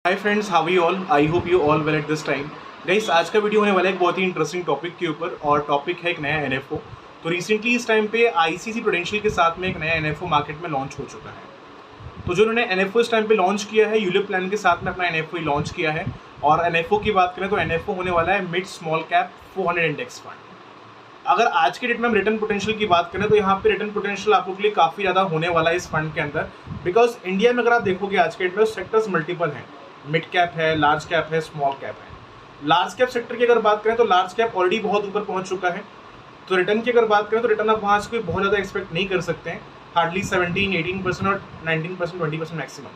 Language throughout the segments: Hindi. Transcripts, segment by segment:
Hi friends, how you all? I hope you all well at this time. Guys, आज का वीडियो होने वाला है एक बहुत ही इंटरेस्टिंग टॉपिक के ऊपर, और टॉपिक है एक नया एनएफओ। तो रिसेंटली इस टाइम पे आईसीसी प्रूडेंशियल के साथ में एक नया एनएफओ मार्केट में लॉन्च हो चुका है। तो जो उन्होंने एनएफओ इस टाइम पे लॉन्च किया है, यूलिप प्लान के साथ में अपना एनएफओ लॉन्च किया है। और एनएफओ की बात करें तो एनएफओ होने वाला है mid small cap 400 index fund. अगर आज के डेट में हम रिटर्न पोटेंशियल की बात करें तो यहाँ पे रिटर्न पोटेंशियल आपको के लिए काफ़ी ज़्यादा होने वाला है इस फंड के अंदर। बिकॉज इंडिया में अगर आप देखोगे आज के डेट में सेक्टर्स मल्टीपल हैं। मिड कैप है, लार्ज कैप है, स्मॉल कैप है। लार्ज कैप सेक्टर की अगर बात करें तो लार्ज कैप ऑलरेडी बहुत ऊपर पहुंच चुका है। तो रिटर्न की अगर बात करें तो रिटर्न आप वहाँ से कोई बहुत ज़्यादा एक्सपेक्ट नहीं कर सकते हैं। हार्डली 17-18% और 19%, 20% मैक्सिमम।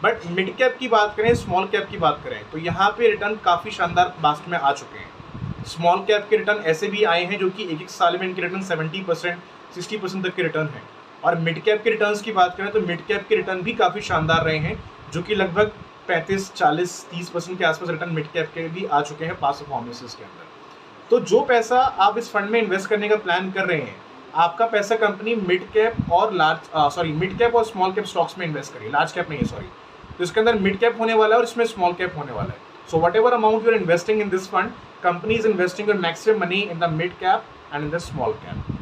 बट मिड कैप की बात करें, स्मॉल कैप की बात करें तो यहाँ पे रिटर्न काफ़ी शानदार लास्ट में आ चुके हैं। स्मॉल कैप के रिटर्न ऐसे भी आए हैं जो कि एक साल में इनके रिटर्न 70%, 60% तक के रिटर्न है। और मिड कैप के रिटर्न्स की बात करें तो मिड कैप के रिटर्न भी काफ़ी शानदार रहे हैं, जो कि लगभग 35, 40, 30% के आसपास रिटर्न मिड कैप के भी आ चुके हैं पास्ट परफॉर्मेंसेस के अंदर। तो जो पैसा आप इस फंड में इन्वेस्ट करने का प्लान कर रहे हैं, आपका पैसा कंपनी मिड कैप और मिड कैप और स्मॉल कैप स्टॉक्स में इन्वेस्ट करिए, लार्ज कैप नहीं है, सॉरी। तो इसके अंदर मिड कैप होने वाला है और इसमें स्मॉल कैप होने वाला है। So whatever amount you are investing in this fund, company is investing your maximum money in the mid cap and in the small cap.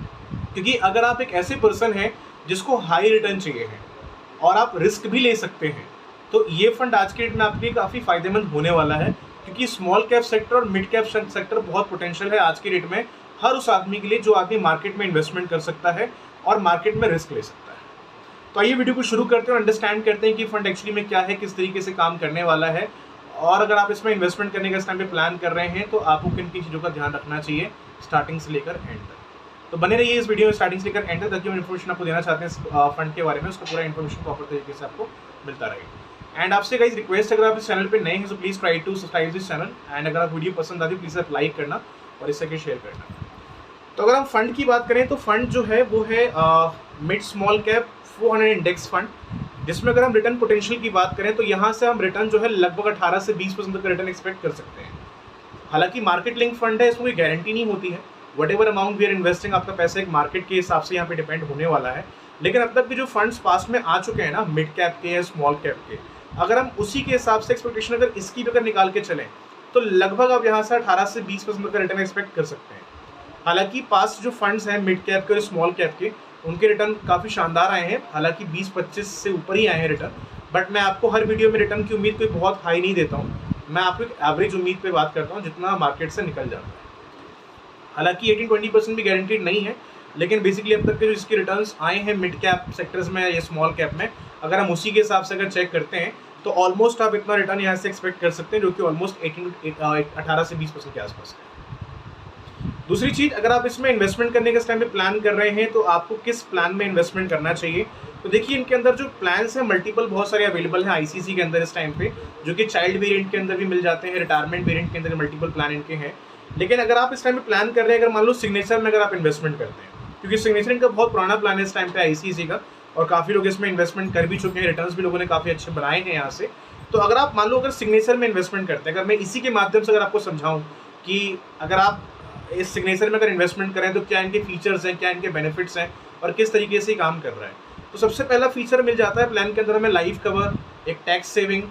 क्योंकि अगर आप एक ऐसे पर्सन हैं जिसको हाई रिटर्न चाहिए है और आप रिस्क भी ले सकते हैं, तो ये फंड आज के डेट में आपके लिए काफ़ी फायदेमंद होने वाला है। क्योंकि स्मॉल कैप सेक्टर और मिड कैप सेक्टर बहुत पोटेंशियल है आज के डेट में हर उस आदमी के लिए जो आदमी मार्केट में इन्वेस्टमेंट कर सकता है और मार्केट में रिस्क ले सकता है। तो आइए वीडियो को शुरू करते हैं और अंडरस्टैंड करते हैं कि फंड एक्चुअली में क्या है, किस तरीके से काम करने वाला है, और अगर आप इसमें इन्वेस्टमेंट करने का इस टाइम पे प्लान कर रहे हैं तो आपको किन किन चीज़ों का ध्यान रखना चाहिए स्टार्टिंग से लेकर एंड तक। तो बने रहिए इस वीडियो में स्टार्टिंग से लेकर एंड तक, ताकि हम इन्फॉर्मेशन आपको देना चाहते हैं फंड के बारे में, उसका पूरा इन्फॉर्मेशन प्रॉपर तरीके से आपको मिलता रहे। एंड आपसे गाइस रिक्वेस्ट, अगर आप इस चैनल पे नए हैं तो please try to subscribe this channel. And अगर आप वीडियो पसंद आती है प्लीज़ आप लाइक करना और इससे आगे शेयर करना। तो अगर हम फंड की बात करें तो फंड जो है वो है mid small cap 400 index fund, जिसमें अगर हम रिटर्न पोटेंशियल की बात करें तो यहाँ से हम रिटर्न जो है लगभग 18 से 20% तक का रिटर्न एक्सपेक्ट कर सकते हैं। हालांकि मार्केट लिंक फंड है, इसमें कोई गारंटी नहीं होती है। Whatever amount we are investing, आपका पैसा एक मार्केट के हिसाब से यहाँ पे डिपेंड होने वाला है। लेकिन अब तक के जो फंड्स पास में आ चुके हैं ना, मिड कैप के या स्मॉल कैप के, अगर हम उसी के हिसाब से एक्सपेक्टेशन अगर इसकी भी अगर निकाल के चलें तो लगभग आप यहाँ से 18 से 20% का रिटर्न एक्सपेक्ट कर सकते हैं। हालांकि पास जो फंड्स हैं मिड कैप के और स्मॉल कैप के, उनके रिटर्न काफ़ी शानदार आए हैं। हालांकि 20-25 से ऊपर ही आए हैं रिटर्न। बट मैं आपको हर वीडियो में रिटर्न की उम्मीद कोई बहुत हाई नहीं देता हूँ, मैं आपको एक एवरेज उम्मीद पे बात करता हूँ जितना मार्केट से निकल जाता है। हालांकि 18-20% भी गारंटीड नहीं है, लेकिन बेसिकली अब तक के जो इसके रिटर्न्स आए हैं मिड कैप सेक्टर्स में या स्मॉल कैप में, अगर हम उसी के हिसाब से अगर चेक करते हैं तो ऑलमोस्ट आप इतना रिटर्न यहाँ से एक्सपेक्ट कर सकते हैं, जो कि ऑलमोस्ट 18 से 20% के आसपास है। दूसरी चीज़, अगर आप इसमें इन्वेस्टमेंट करने के इस टाइम पे प्लान कर रहे हैं तो आपको किस प्लान में इन्वेस्टमेंट करना चाहिए। तो देखिए, इनके अंदर जो प्लान्स हैं मल्टीपल बहुत सारे अवेलेबल हैं आईसीसी के अंदर इस टाइम पे, जो कि चाइल्ड वेरिएंट के अंदर भी मिल जाते हैं, रिटायरमेंट वेरिएंट के अंदर मल्टीपल प्लान इनके हैं। लेकिन अगर आप इस टाइम पे प्लान कर रहे हैं, अगर मान लो सिग्नेचर में अगर आप इन्वेस्टमेंट करते हैं, क्योंकि सिग्नेचर इनका बहुत पुराना प्लान है इस टाइम पे आईसीसी का, और काफ़ी लोग इसमें इन्वेस्टमेंट कर भी चुके हैं, रिटर्न्स भी लोगों ने काफ़ी अच्छे बनाए हैं यहाँ से। तो अगर आप मान लो अगर सिग्नेचर में इन्वेस्टमेंट करते हैं, अगर मैं इसी के माध्यम से अगर आपको समझाऊँ कि अगर आप इस सिग्नेचर में अगर इन्वेस्टमेंट करें तो क्या इनके फीचर्स हैं, क्या इनके बेनिफिट्स हैं और किस तरीके से काम कर रहा है। तो सबसे पहला फीचर मिल जाता है प्लान के अंदर हमें लाइफ कवर, एक टैक्स सेविंग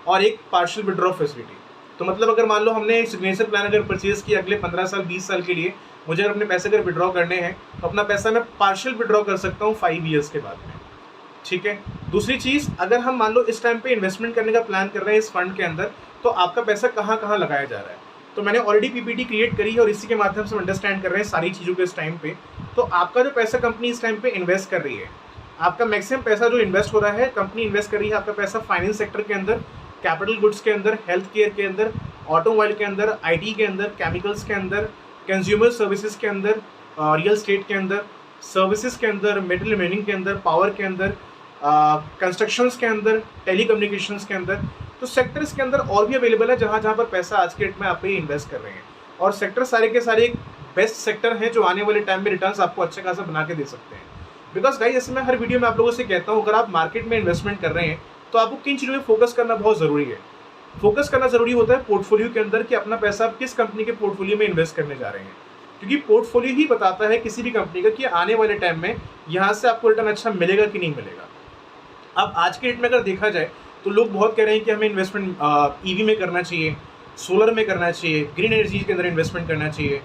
और एक पार्शियल विड्रॉ फैसिलिटी। तो मतलब अगर मान लो हमने सिग्नेचर प्लान अगर परचेज किया अगले 15 साल 20 साल के लिए, मुझे अगर अपने पैसे अगर विड्रॉ करने हैं तो अपना पैसा मैं पार्शियल विड्रॉ कर सकता हूँ 5 ईयर्स के बाद में। ठीक है। दूसरी चीज़, अगर हम मान लो इस टाइम पे इन्वेस्टमेंट करने का प्लान कर रहे हैं इस फंड के अंदर, तो आपका पैसा कहाँ कहाँ लगाया जा रहा है। तो मैंने ऑलरेडी पीपीटी क्रिएट करी है और इसी के माध्यम से अंडरस्टैंड कर रहे हैं सारी चीज़ों को इस टाइम पे। तो आपका जो पैसा कंपनी इस टाइम पे इन्वेस्ट कर रही है, आपका मैक्सिमम पैसा जो इन्वेस्ट हो रहा है, कंपनी इन्वेस्ट कर रही है आपका पैसा फाइनेंस सेक्टर के अंदर, कैपिटल गुड्स के अंदर, हेल्थ केयर के अंदर, ऑटोमोबाइल के अंदर, आईटी के अंदर, केमिकल्स के अंदर, कंज्यूमर सर्विसेज के अंदर, रियल एस्टेट के अंदर, सर्विसेज के अंदर, मेटल रिमेनिंग के अंदर, पावर के अंदर, कंस्ट्रक्शंस के अंदर, टेलीकम्युनिकेशंस के अंदर। तो सेक्टर्स के अंदर और भी अवेलेबल है जहाँ पर पैसा आज के डेट में आप इन्वेस्ट कर रहे हैं, और सेक्टर सारे के सारे एक बेस्ट सेक्टर हैं जो आने वाले टाइम में रिटर्न्स आपको अच्छा खासा बना के दे सकते हैं। बिकॉज गाइस, जैसे मैं हर वीडियो में आप लोगों से कहता हूँ, अगर आप मार्केट में इन्वेस्टमेंट कर रहे हैं तो आपको किन चीज़ों में फोकस करना बहुत ज़रूरी है। फोकस करना ज़रूरी होता है पोर्टफोलियो के अंदर कि अपना पैसा आप किस कंपनी के पोर्टफोलियो में इन्वेस्ट करने जा रहे हैं, क्योंकि पोर्टफोलियो ही बताता है किसी भी कंपनी का कि आने वाले टाइम में यहाँ से आपको रिटर्न अच्छा मिलेगा कि नहीं मिलेगा। अब आज के डेट में अगर देखा जाए तो लोग बहुत कह रहे हैं कि हमें इन्वेस्टमेंट ईवी में करना चाहिए, सोलर में करना चाहिए, ग्रीन एनर्जी के अंदर इन्वेस्टमेंट करना चाहिए।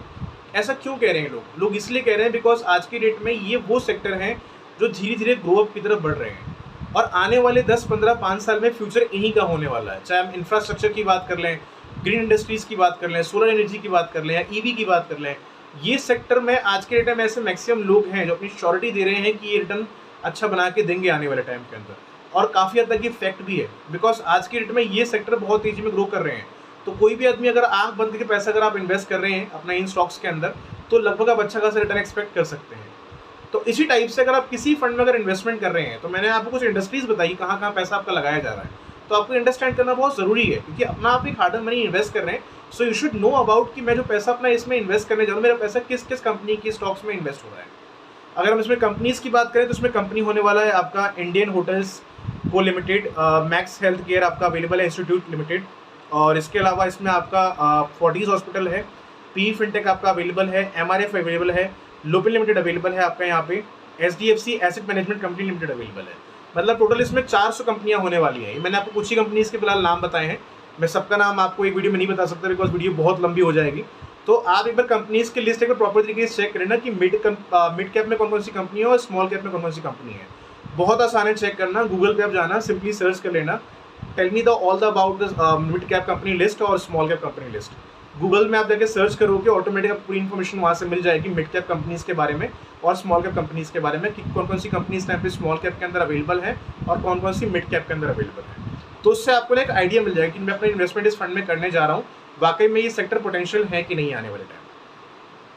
ऐसा क्यों कह रहे हैं लोग इसलिए कह रहे हैं बिकॉज आज की डेट में ये वो सेक्टर हैं जो धीरे धीरे ग्रो अप की तरफ बढ़ रहे हैं और आने वाले 10, 15, 5 साल में फ्यूचर इन्हीं का होने वाला है। चाहे हम इंफ्रास्ट्रक्चर की बात कर लें, ग्रीन इंडस्ट्रीज़ की बात कर लें, सोलर एनर्जी की बात कर लें या ईवी की बात कर लें, ये सेक्टर में आज के डेट में ऐसे मैक्सिमम लोग हैं जो अपनी श्योरिटी दे रहे हैं कि ये रिटर्न अच्छा बना के देंगे आने वाले टाइम के अंदर, और काफ़ी हद तक ये फैक्ट भी है बिकॉज आज के डेट में ये सेक्टर बहुत तेज़ी में ग्रो कर रहे हैं। तो कोई भी आदमी अगर आंख बंद के पैसा अगर आप इन्वेस्ट कर रहे हैं अपना इन स्टॉक्स के अंदर, तो लगभग आप अच्छा खासा रिटर्न एक्सपेक्ट कर सकते हैं। तो इसी टाइप से अगर आप किसी फंड में अगर इन्वेस्टमेंट कर रहे हैं, तो मैंने आपको कुछ इंडस्ट्रीज बताई कहाँ कहाँ पैसा आपका लगाया जा रहा है, तो आपको अंडरस्टैंड करना बहुत ज़रूरी है क्योंकि अपना आप एक हार्ड अर्न मनी इन्वेस्ट कर रहे हैं। So you should know about कि मैं जो पैसा अपना इसमें इन्वेस्ट करने जा रहा हूँ, मेरा पैसा किस किस कंपनी की स्टॉक्स में इन्वेस्ट हो रहा है। अगर हम इसमें कंपनीज़ की बात करें तो इसमें कंपनी होने वाला है आपका इंडियन होटल्स को लिमिटेड, मैक्स हेल्थ केयर आपका अवेलेबल है, इंस्टीट्यूट लिमिटेड, और इसके अलावा इसमें आपका फोर्टिस हॉस्पिटल है, पी फिनटेक आपका अवेलेबल है, MRF अवेलेबल है, लोपिन लिमिटेड अवेलेबल है आपका यहाँ पे, SDFC asset management company limited available है। मतलब टोटल इसमें 400 कंपनियां होने वाली हैं। मैंने आपको कुछ ही कंपनीज़ के फिलहाल नाम बताए हैं, मैं सबका नाम आपको एक वीडियो में नहीं बता सकता बिकॉज वीडियो बहुत लंबी हो जाएगी। तो आप एक बार कंपनीज़ की लिस्ट एक बार प्रॉपर तरीके से चेक करें ना कि मिड कैप में कौन कौन सी कंपनी है और स्मॉल कैप में कौन कौन सी कंपनी है। बहुत आसान है चेक करना, गूगल पे आप जाना, सिंपली सर्च कर लेना tell me the all the about the mid cap company list और small cap company list. Google में आप जाके सर्च करोगे ऑटोमेटिक आपको पूरी इन्फॉर्मेशन वहाँ से मिल जाएगी मिड कैप कंपनीज़ के बारे में और स्मॉल कैप कंपनीज़ के बारे में कि कौन कौन सी कंपनीज टाइम पे स्मॉल कैप के अंदर अवेलेबल है और कौन कौन सी मिड कैप के अंदर अवेलेबल है। तो उससे आपको एक आइडिया मिल जाएगा कि मैं अपना इन्वेस्टमेंट इस फंड में करने जा रहा हूँ, वाकई में ये सेक्टर पोटेंशियल है कि नहीं आने वाले टाइम।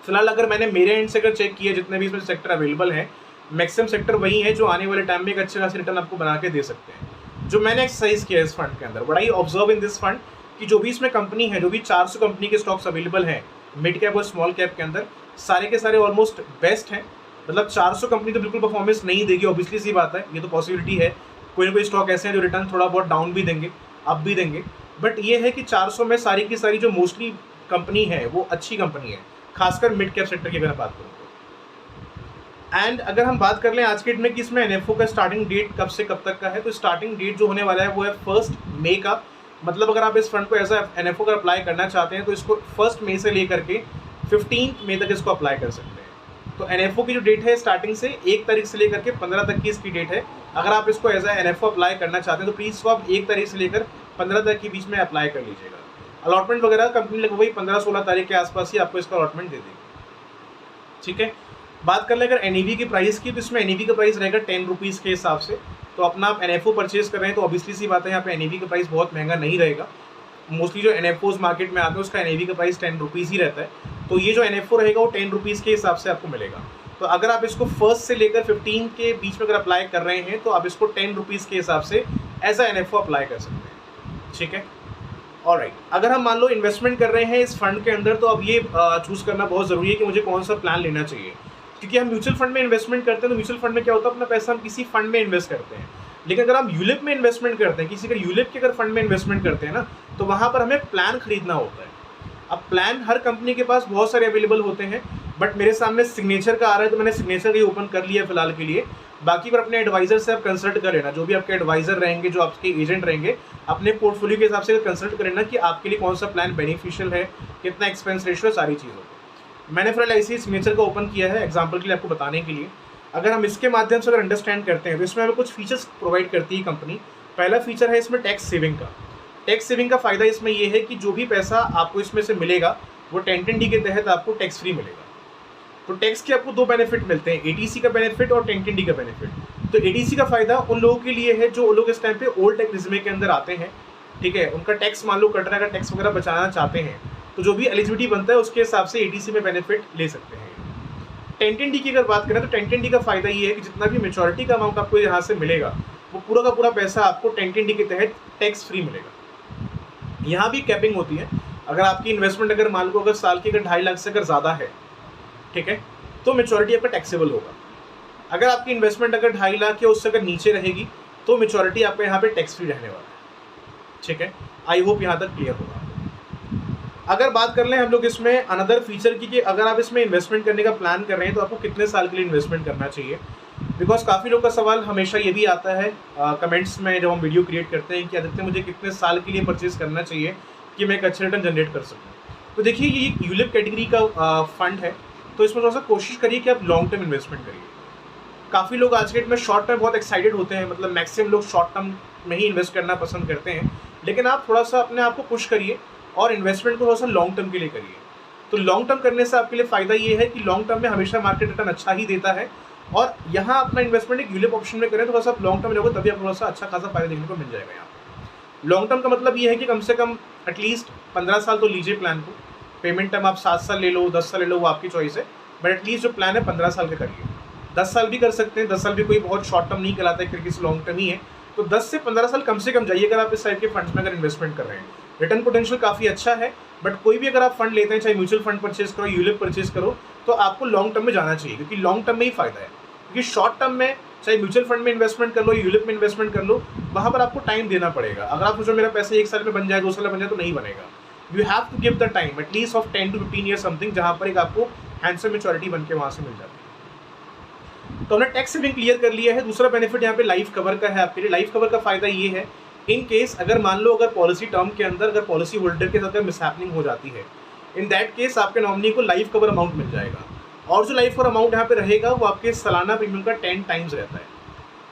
फिलहाल अगर मैंने मेरे एंड से अगर चेक किया जितने भी इसमें सेक्टर अवेलेबल है, मैक्सिमम सेक्टर वही है जो आने वाले टाइम में एक अच्छे खासी रिटर्न आपको बना के दे सकते हैं। जो मैंने एक्सरसाइज किया इस फंड के अंदर, what I observe in this fund कि जो भी इसमें कंपनी है, जो भी 400 कंपनी के स्टॉक्स अवेलेबल हैं मिड कैप और स्मॉल कैप के अंदर, सारे के सारे ऑलमोस्ट बेस्ट हैं। मतलब 400 कंपनी तो बिल्कुल परफॉर्मेंस नहीं देगी, ऑब्वियसली सी बात है, ये तो पॉसिबिलिटी है। कोई ना कोई स्टॉक ऐसे हैं जो रिटर्न थोड़ा बहुत डाउन भी देंगे, अप भी देंगे, बट ये है कि 400 में सारी की सारी जो मोस्टली कंपनी है वो अच्छी कंपनी है, खासकर मिड कैप सेक्टर की अगर बात करूँ तो। एंड अगर हम बात कर लें आज के डेट में कि इसमें NFO का स्टार्टिंग डेट कब से कब तक का है, तो स्टार्टिंग डेट जो होने वाला है वो है 1 मई का। मतलब अगर आप इस फंड को एज NFO का अप्लाई करना चाहते हैं तो इसको 1 मई से लेकर के 15 मई तक इसको अप्लाई कर सकते हैं। तो NFO की जो डेट है स्टार्टिंग से 1 तारीख से लेकर के 15 तक की इसकी डेट है। अगर आप इसको एज NFO अप्लाई करना चाहते हैं तो प्लीज़ इसको आप 1 तारीख से लेकर 15 तक के बीच में अप्लाई कर लीजिएगा। अलॉटमेंट वगैरह कंपनी लगभग वही 15-16 तारीख के आसपास ही आपको इसका अलॉटमेंट दे देगी। ठीक है, बात कर ले अगर NAV की प्राइस की, तो इसमें NAV का प्राइस रहेगा 10 रुपीज़ के हिसाब से। तो अपना आप NFO परचेज कर रहे हैं तो ऑब्वियसली सी बात है यहाँ पे NAV का प्राइस बहुत महंगा नहीं रहेगा। मोस्टली जो NFOs मार्केट में आते हैं उसका NAV का प्राइस 10 रुपीज़ ही रहता है। तो ये जो NFO रहेगा वो 10 रुपीज़ के हिसाब से आपको मिलेगा। तो अगर आप इसको 1 से लेकर 15 के बीच में अगर अप्लाई कर रहे हैं तो आप इसको 10 रुपीज़ के हिसाब से एज NFO अप्लाई कर सकते हैं। ठीक है, ऑलराइट। अगर हम मान लो इन्वेस्टमेंट कर रहे हैं इस फंड के अंदर, तो अब ये चूज़ करना बहुत ज़रूरी है कि मुझे कौन सा प्लान लेना चाहिए। क्योंकि हम म्यूचुअल फंड में इन्वेस्टमेंट करते हैं तो म्यूचुअल फंड में क्या होता है, अपना पैसा हम किसी फंड में इन्वेस्ट करते हैं। लेकिन अगर हम यूलिप में इन्वेस्टमेंट करते हैं, किसी का यूलिप के अगर फंड में इन्वेस्टमेंट करते हैं ना, तो वहाँ पर हमें प्लान खरीदना होता है। अब प्लान हर कंपनी के पास बहुत सारे अवेलेबल होते हैं, बट मेरे सामने सिग्नेचर का आ रहा है तो मैंने सिग्नेचर का ही ओपन कर लिया फिलहाल के लिए। बाकी पर अपने एडवाइजर से आप कंसल्ट कर लेना, जो भी आपके एडवाइजर रहेंगे, जो आपके एजेंट रहेंगे, अपने पोर्टफोलियो के हिसाब से कंसल्ट कर लेना कि आपके लिए कौन सा प्लान बेनिफिशियल है, कितना एक्सपेंस रेशियो, सारी चीज़ों। मैंने फिलहाल ऐसे ही सिग्नेचर का ओपन किया है एग्जाम्पल के लिए आपको बताने के लिए। अगर हम इसके माध्यम से अगर अंडरस्टैंड करते हैं तो इसमें हमें कुछ फीचर्स प्रोवाइड करती है कंपनी। पहला फीचर है इसमें टैक्स सेविंग का। टैक्स सेविंग का फ़ायदा इसमें यह है कि जो भी पैसा आपको इसमें से मिलेगा वो 1010D के तहत आपको टैक्स फ्री मिलेगा। तो टैक्स के आपको 2 बेनिफिट मिलते हैं, ATC का बेनिफिट और 1010D का बेनिफिट। तो ATC का फ़ायदा उन लोगों के लिए है जो लोग इस टाइम पे ओल्ड टैक्स रिजिम के अंदर आते हैं। ठीक है, उनका टैक्स मान लो कट रहा है, टैक्स वगैरह बचाना चाहते हैं, तो जो भी एलिजिबिलिटी बनता है उसके हिसाब से ATC में बेनिफिट ले सकते हैं। 1010D की अगर बात करें तो 1010D का फ़ायदा ये है कि जितना भी मेचोरिटी का अमाउंट आपको यहाँ से मिलेगा वो पूरा का पूरा पैसा आपको 1010D के तहत टैक्स फ्री मिलेगा। यहाँ भी कैपिंग होती है। अगर आपकी इन्वेस्टमेंट अगर मान लो अगर साल की अगर 2.5 लाख से अगर ज़्यादा है, ठीक है, तो मेचोरिटी आपका टैक्सेबल होगा। अगर आपकी इन्वेस्टमेंट अगर 2.5 लाख या उससे अगर नीचे रहेगी तो मेचोरिटी आपका यहाँ पे टैक्स फ्री रहने वाला है। ठीक है, आई होप यहाँ तक क्लियर होगा। अगर बात कर लें हम लोग इसमें अनदर फीचर की कि अगर आप इसमें इन्वेस्टमेंट करने का प्लान कर रहे हैं तो आपको कितने साल के लिए इन्वेस्टमेंट करना चाहिए। बिकॉज काफ़ी लोग का सवाल हमेशा ये भी आता है कमेंट्स में जब हम वीडियो क्रिएट करते हैं कि आदित्य मुझे कितने साल के लिए परचेज करना चाहिए कि मैं एक अच्छे रिटर्न जनरेट कर सकूँ। तो देखिए ये एक यूलिप कैटेगरी का फंड है, तो इसमें थोड़ा सा कोशिश करिए कि आप लॉन्ग टर्म इन्वेस्टमेंट करिए। काफ़ी लोग आज के डेट में शॉर्ट टर्म बहुत एक्साइटेड होते हैं, मतलब मैक्सिमम लोग शॉर्ट टर्म में ही इन्वेस्ट करना पसंद करते हैं, लेकिन आप थोड़ा सा अपने आप को पुश करिए और इन्वेस्टमेंट को थोड़ा सा लॉन्ग टर्म के लिए करिए। तो लॉन्ग टर्म करने से आपके लिए फ़ायदा ये है कि लॉन्ग टर्म में हमेशा मार्केट रिटर्न अच्छा ही देता है, और यहाँ अपना इन्वेस्टमेंट एक यूलिप ऑप्शन में करें, थोड़ा सा आप लॉन्ग टर्म जाओगे तभी आप थोड़ा सा अच्छा खासा फायदा देखने को मिल जाएगा। यहाँ लॉन्ग टर्म का मतलब ये है कि कम से कम एटलीस्ट 15 साल तो लीजिए प्लान को। पेमेंट टाइम आप 7 साल ले लो, 10 साल ले लो, वो आपकी चॉइस है, बट एटलीस्ट जो प्लान है 15 साल का करिए। 10 साल भी कर सकते हैं, 10 साल भी कोई बहुत शॉर्ट टर्म नहीं कहलाता है, क्योंकि से लॉन्ग टर्म ही है। तो 10 से 15 साल कम से कम जाइए अगर आप इस टाइप के फंड्स में अगर इन्वेस्टमेंट कर रहे हैं। रिटर्न पोटेंशियल काफ़ी अच्छा है, बट कोई भी अगर आप फंड लेते हैं, चाहे म्यूचुअल फंड परचेज करो, यूलिप परचेज करो, तो आपको लॉन्ग टर्म में जाना चाहिए, क्योंकि लॉन्ग टर्म में ही फायदा है। क्योंकि शॉर्ट टर्म में चाहे म्यूचुअल फंड में इन्वेस्टमेंट कर लो, यूलिप में इन्वेस्टमेंट कर लो, वहाँ पर आपको टाइम देना पड़ेगा। अगर आप सोचो मेरा पैसे 1 साल में बन जाए, 2 साल में बन जाए, तो नहीं बनेगा। You have to give the time at least of 10 to 15 year something, जहाँ पर एक आपको हैंडसम मैच्योरिटी बन के वहाँ से मिल जाती है। तो हमने टैक्स सेविंग क्लियर कर लिया है। दूसरा बेनिफिट यहाँ पे लाइफ कवर का है आपके लिए। लाइफ कवर का फायदा ये है, इन केस अगर मान लो अगर पॉलिसी टर्म के अंदर अगर पॉलिसी होल्डर के साथ मिसहैपनिंग हो जाती है, इन दैट केस आपके नॉमिनी को लाइफ कवर अमाउंट मिल जाएगा, और जो लाइफ कवर अमाउंट यहाँ पे रहेगा वो आपके सालाना प्रीमियम का 10 टाइम्स रहता है।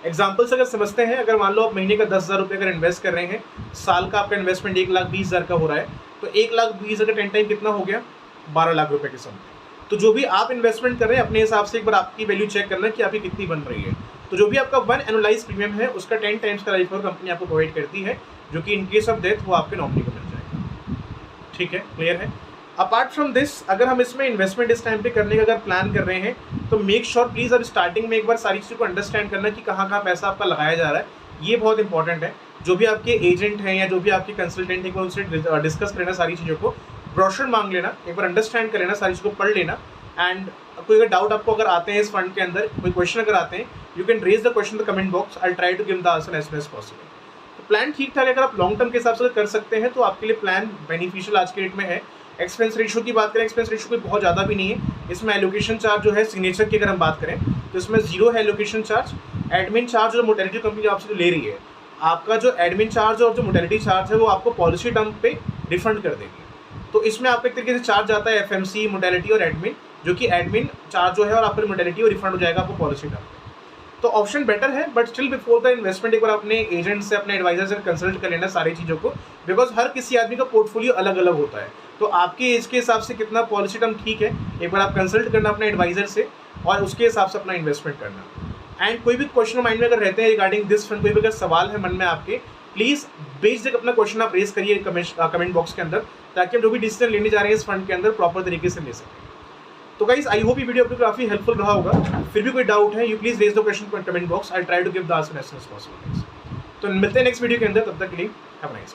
एग्जाम्पल्स अगर समझते हैं, अगर मान लो आप महीने का 10,000 रुपये अगर इन्वेस्ट कर रहे हैं, साल का आपका इन्वेस्टमेंट 1,20,000 का हो रहा है, तो 1,20,000 का 10 टाइम कितना हो गया, 12 लाख रुपये के समथिंग। तो जो भी आप इन्वेस्टमेंट कर रहे हैं अपने हिसाब से एक बार आपकी वैल्यू चेक करना कि आपकी कितनी बन रही है। तो जो भी आपका 1 एनुअलाइज प्रीमियम है उसका 10 टाइम्स का लाइफ कवर कंपनी आपको प्रोवाइड करती है, जो कि इन केस ऑफ डेथ वो आपके नॉमिनी को मिल जाएगा। ठीक है, क्लियर है। अपार्ट फ्रॉम दिस, अगर हम इसमें इन्वेस्टमेंट इस टाइम पे करने का अगर प्लान कर रहे हैं, तो मेक श्योर प्लीज़ अब स्टार्टिंग में एक बार सारी चीज़ों को अंडरस्टैंड करना कि कहाँ कहाँ पैसा आपका लगाया जा रहा है। ये बहुत इंपॉर्टेंट है। जो भी आपके एजेंट हैं या जो भी आपके कंसल्टेंट हैं, उनसे डिस्कस करना सारी चीज़ों को, ब्रोशर मांग लेना, एक बार अंडरस्टैंड कर लेना, सारी चीज़ों को पढ़ लेना। एंड कोई अगर डाउट आपको अगर आते हैं इस फंड के अंदर, कोई क्वेश्चन अगर आते हैं, you can raise the question the comment box, I try to give the answer as soon as possible. तो प्लान ठीक ठाक अगर आप लॉन्ग टर्म के हिसाब से कर सकते हैं तो आपके लिए प्लान बेनिफिशियल आज के डेट में है। एक्सपेंस रेशियो की बात करें, एक्सपेंस रेशियो कोई बहुत ज़्यादा भी नहीं है। इसमें एलोकेशन चार्ज जो है सिग्नेचर की अगर हम बात करें तो इसमें 0 है एलोकेशन चार्ज। एडमिन चार्ज जो मोटेलिटी कंपनी आपसे ले रही है, आपका जो एडमिन चार्ज और जो मोटेलिटी चार्ज है वो आपको पॉलिसी टर्म पे रिफंड कर देगी। तो इसमें आपको एक तरीके से चार्ज आता है FMC, मोटेलिटी और एडमिन, जो कि एडमिन चार्ज जो है और आपको मोटेलिटी और रिफंड हो जाएगा आपको पॉलिसी टर्म पे। तो ऑप्शन बेटर है, but still before the investment एक बार अपने एजेंट से, अपने एडवाइजर से कंसल्ट कर लेना सारी चीज़ों को, बिकॉज हर किसी आदमी का पोर्टफोलियो अलग अलग होता है। तो आपके एज के हिसाब से कितना पॉलिसी टर्म ठीक है, एक बार आप कंसल्ट करना अपने एडवाइजर से और उसके हिसाब से अपना इन्वेस्टमेंट करना। एंड कोई भी क्वेश्चन माइंड में अगर रहते हैं रिगार्डिंग दिस फंड, कोई भी अगर सवाल है मन में आपके, प्लीज़ बेशक अपना क्वेश्चन आप रेज करिए कमेंट बॉक्स के अंदर, ताकि हम जो भी डिसीजन लेने जा रहे हैं इस फंड के अंदर प्रॉपर तरीके से ले सकें। तो गाइस, आई होप ये वीडियो आपको काफ़ी हेल्पफुल रहा होगा। फिर भी कोई डाउट है, you please raise the question comment box, I try to give the answer as soon as possible. तो मिलते हैं नेक्स्ट वीडियो के अंदर, तब तक के लिए हैव अ नाइस डे।